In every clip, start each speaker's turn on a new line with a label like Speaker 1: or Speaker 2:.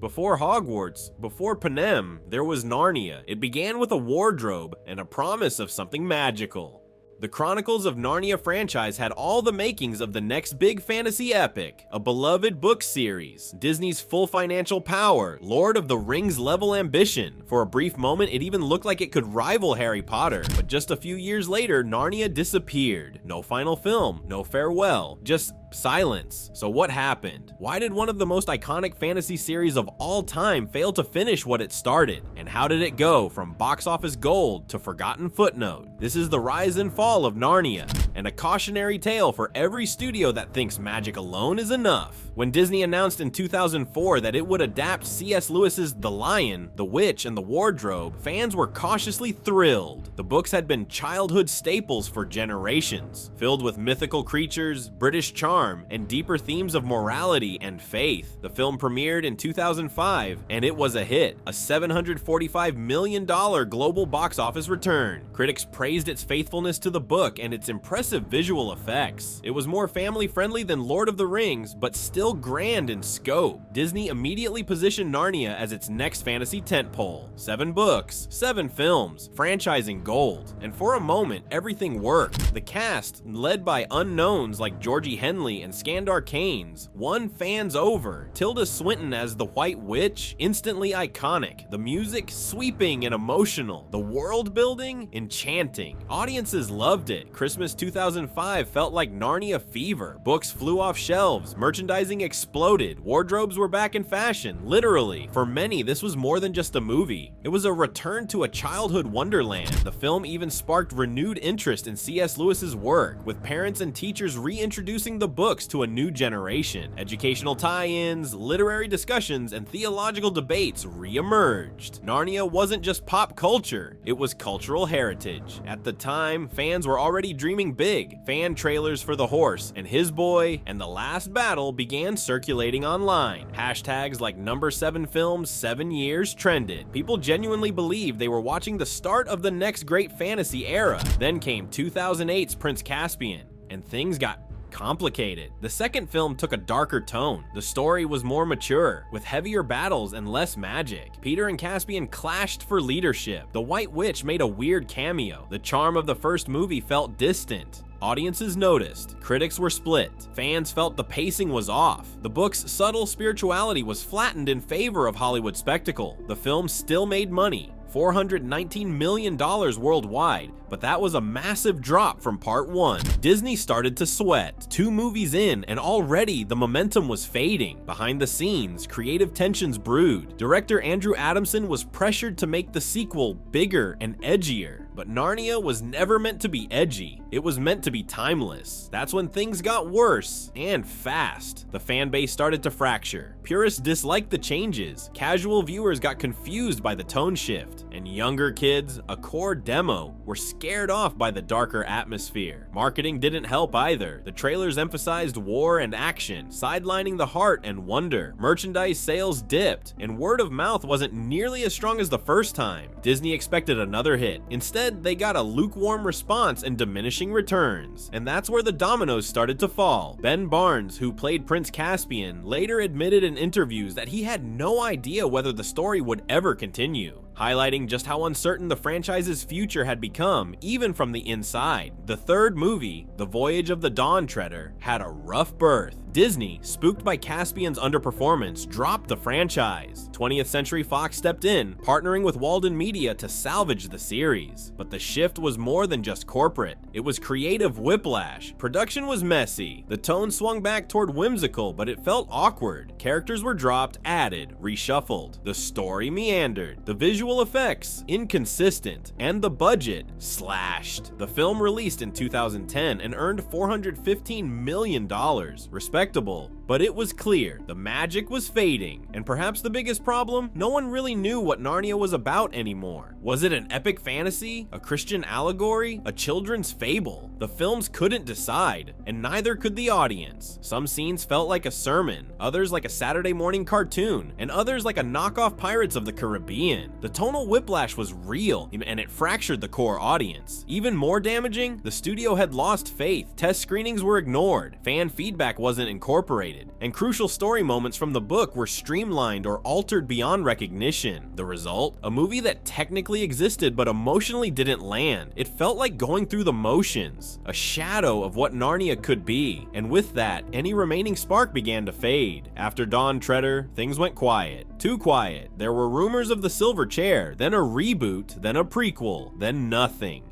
Speaker 1: Before Hogwarts, before Panem, there was Narnia. It began with a wardrobe and a promise of something magical. The Chronicles of Narnia franchise had all the makings of the next big fantasy epic, a beloved book series, Disney's full financial power, Lord of the Rings level ambition. For a brief moment, it even looked like it could rival Harry Potter, but just a few years later, Narnia disappeared. No final film, no farewell, just silence. So what happened? Why did one of the most iconic fantasy series of all time fail to finish what it started? And how did it go from box office gold to forgotten footnote? This is the rise and fall of Narnia, and a cautionary tale for every studio that thinks magic alone is enough. When Disney announced in 2004 that it would adapt C.S. Lewis's The Lion, the Witch, and the Wardrobe, fans were cautiously thrilled. The books had been childhood staples for generations, filled with mythical creatures, British charm, and deeper themes of morality and faith. The film premiered in 2005, and it was a hit, a $745 million global box office return. Critics praised its faithfulness to the book and its impressive visual effects. It was more family-friendly than Lord of the Rings, but still grand in scope. Disney immediately positioned Narnia as its next fantasy tentpole. 7 books, 7 films, franchising gold. And for a moment, everything worked. The cast, led by unknowns like Georgie Henley and Skandar Kanes, won fans over. Tilda Swinton as the White Witch, instantly iconic. The music, sweeping and emotional. The world building, enchanting. Audiences loved it. Christmas 2005 felt like Narnia fever. Books flew off shelves, merchandising exploded, wardrobes were back in fashion, literally. For many, this was more than just a movie. It was a return to a childhood wonderland. The film even sparked renewed interest in C.S. Lewis's work, with parents and teachers reintroducing the books to a new generation. Educational tie-ins, literary discussions, and theological debates re-emerged. Narnia wasn't just pop culture, it was cultural heritage. At the time, fans were already dreaming big. Fan trailers for The Horse and His Boy and The Last Battle began circulating online. Hashtags like #7 films 7 years trended. People genuinely believed they were watching the start of the next great fantasy era. Then came 2008's Prince Caspian, and things got complicated. The second film took a darker tone. The story was more mature, with heavier battles and less magic. Peter and Caspian clashed for leadership. The White Witch made a weird cameo. The charm of the first movie felt distant. Audiences noticed. Critics were split. Fans felt the pacing was off. The book's subtle spirituality was flattened in favor of Hollywood spectacle. The film still made money, $419 million worldwide, but that was a massive drop from part 1. Disney started to sweat. 2 movies in, and already the momentum was fading. Behind the scenes, creative tensions brewed. Director Andrew Adamson was pressured to make the sequel bigger and edgier. But Narnia was never meant to be edgy. It was meant to be timeless. That's when things got worse, and fast. The fan base started to fracture. Purists disliked the changes. Casual viewers got confused by the tone shift. And younger kids, a core demo, were scared off by the darker atmosphere. Marketing didn't help either. The trailers emphasized war and action, sidelining the heart and wonder. Merchandise sales dipped, and word of mouth wasn't nearly as strong as the first time. Disney expected another hit. Instead, they got a lukewarm response and diminishing returns. And that's where the dominoes started to fall. Ben Barnes, who played Prince Caspian, later admitted in interviews that he had no idea whether the story would ever continue, highlighting just how uncertain the franchise's future had become, even from the inside. The third movie, The Voyage of the Dawn Treader, had a rough birth. Disney, spooked by Caspian's underperformance, dropped the franchise. 20th Century Fox stepped in, partnering with Walden Media to salvage the series. But the shift was more than just corporate. It was creative whiplash. Production was messy. The tone swung back toward whimsical, but it felt awkward. Characters were dropped, added, reshuffled. The story meandered. The visual effects, inconsistent. And the budget, slashed. The film released in 2010 and earned $415 million, respectable. But it was clear, the magic was fading. And perhaps the biggest problem, no one really knew what Narnia was about anymore. Was it an epic fantasy? A Christian allegory? A children's fable? The films couldn't decide, and neither could the audience. Some scenes felt like a sermon, others like a Saturday morning cartoon, and others like a knockoff Pirates of the Caribbean. The tonal whiplash was real, and it fractured the core audience. Even more damaging, the studio had lost faith. Test screenings were ignored. Fan feedback wasn't incorporated. exaggerated, and crucial story moments from the book were streamlined or altered beyond recognition. The result? A movie that technically existed but emotionally didn't land. It felt like going through the motions, a shadow of what Narnia could be, and with that, any remaining spark began to fade. After Dawn Treader, things went quiet. Too quiet. There were rumors of the Silver Chair, then a reboot, then a prequel, then nothing.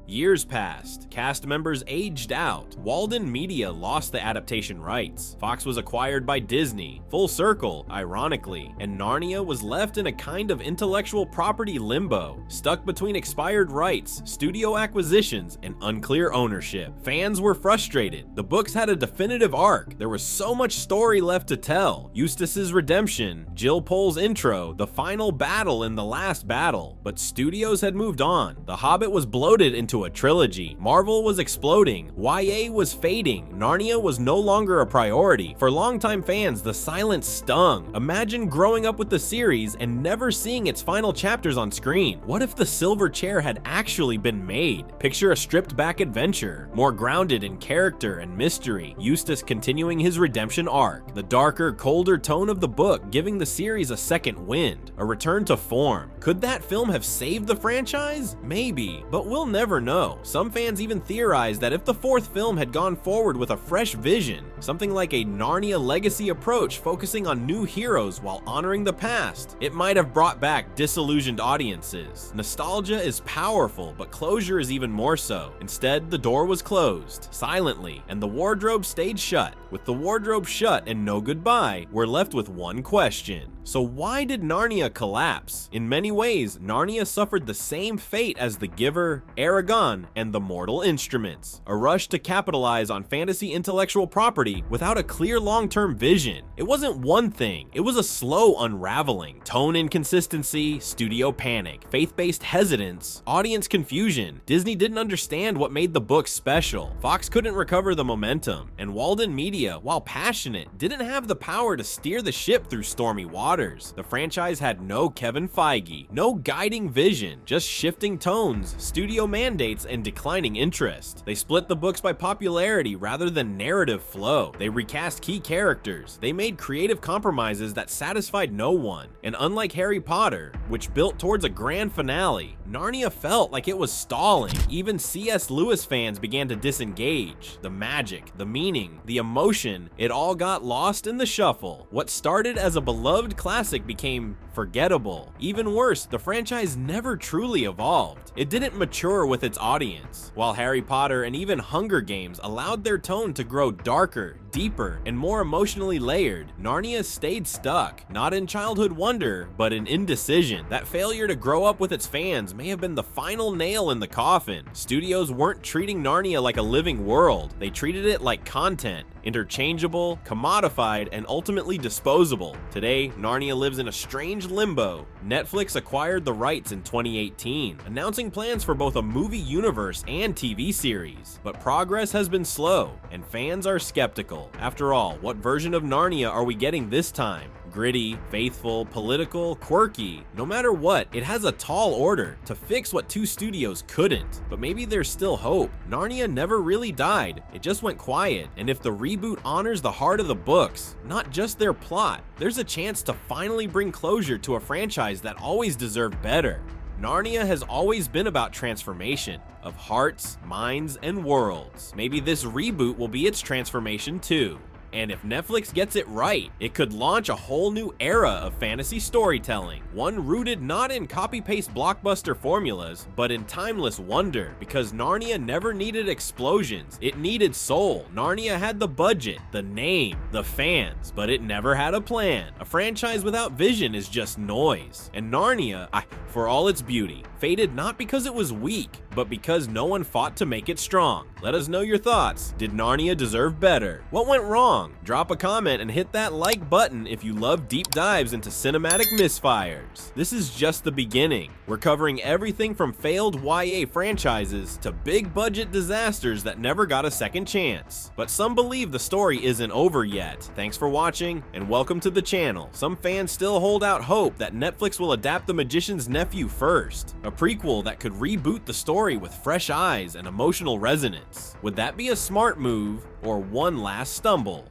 Speaker 1: Years passed, cast members aged out, Walden Media lost the adaptation rights, Fox was acquired by Disney, full circle, ironically, and Narnia was left in a kind of intellectual property limbo, stuck between expired rights, studio acquisitions, and unclear ownership. Fans were frustrated, the books had a definitive arc, there was so much story left to tell, Eustace's redemption, Jill Pole's intro, the final battle in the last battle, but studios had moved on, The Hobbit was bloated into a trilogy, Marvel was exploding, YA was fading, Narnia was no longer a priority. For longtime fans, the silence stung. Imagine growing up with the series and never seeing its final chapters on screen. What if the Silver Chair had actually been made? Picture a stripped-back adventure, more grounded in character and mystery, Eustace continuing his redemption arc, the darker, colder tone of the book giving the series a second wind, a return to form. Could that film have saved the franchise? Maybe, but we'll never know. Some fans even theorize that if the fourth film had gone forward with a fresh vision, something like a Narnia legacy approach focusing on new heroes while honoring the past, it might have brought back disillusioned audiences. Nostalgia is powerful, but closure is even more so. Instead, the door was closed, silently, and the wardrobe stayed shut. With the wardrobe shut and no goodbye, we're left with one question. So why did Narnia collapse? In many ways, Narnia suffered the same fate as The Giver, Aragon, and The Mortal Instruments. A rush to capitalize on fantasy intellectual property without a clear long-term vision. It wasn't one thing, it was a slow unraveling. Tone inconsistency, studio panic, faith-based hesitance, audience confusion. Disney didn't understand what made the book special. Fox couldn't recover the momentum, and Walden Media, while passionate, didn't have the power to steer the ship through stormy waters. The franchise had no Kevin Feige, no guiding vision, just shifting tones, studio mandates, and declining interest. They split the books by popularity rather than narrative flow. They recast key characters. They made creative compromises that satisfied no one. And unlike Harry Potter, which built towards a grand finale, Narnia felt like it was stalling. Even C.S. Lewis fans began to disengage. The magic, the meaning, the emotion, it all got lost in the shuffle. What started as a beloved classic became forgettable. Even worse, the franchise never truly evolved. It didn't mature with its audience. While Harry Potter and even Hunger Games allowed their tone to grow darker, deeper, and more emotionally layered, Narnia stayed stuck, not in childhood wonder, but in indecision. That failure to grow up with its fans may have been the final nail in the coffin. Studios weren't treating Narnia like a living world, they treated it like content, interchangeable, commodified, and ultimately disposable. Today, Narnia lives in a strange limbo. Netflix acquired the rights in 2018, announcing plans for both a movie universe and TV series. But progress has been slow, and fans are skeptical. After all, what version of Narnia are we getting this time? Gritty, faithful, political, quirky. No matter what, it has a tall order to fix what two studios couldn't. But maybe there's still hope. Narnia never really died, it just went quiet. And if the reboot honors the heart of the books, not just their plot, there's a chance to finally bring closure to a franchise that always deserved better. Narnia has always been about transformation, of hearts, minds, and worlds. Maybe this reboot will be its transformation too. And if Netflix gets it right, it could launch a whole new era of fantasy storytelling, one rooted not in copy-paste blockbuster formulas, but in timeless wonder, because Narnia never needed explosions, it needed soul. Narnia had the budget, the name, the fans, but it never had a plan. A franchise without vision is just noise. And Narnia, for all its beauty, faded not because it was weak, but because no one fought to make it strong. Let us know your thoughts. Did Narnia deserve better? What went wrong? Drop a comment and hit that like button if you love deep dives into cinematic misfires. This is just the beginning. We're covering everything from failed YA franchises to big budget disasters that never got a second chance. But some believe the story isn't over yet. Thanks for watching and welcome to the channel. Some fans still hold out hope that Netflix will adapt The Magician's Nephew first, a prequel that could reboot the story with fresh eyes and emotional resonance. Would that be a smart move or one last stumble?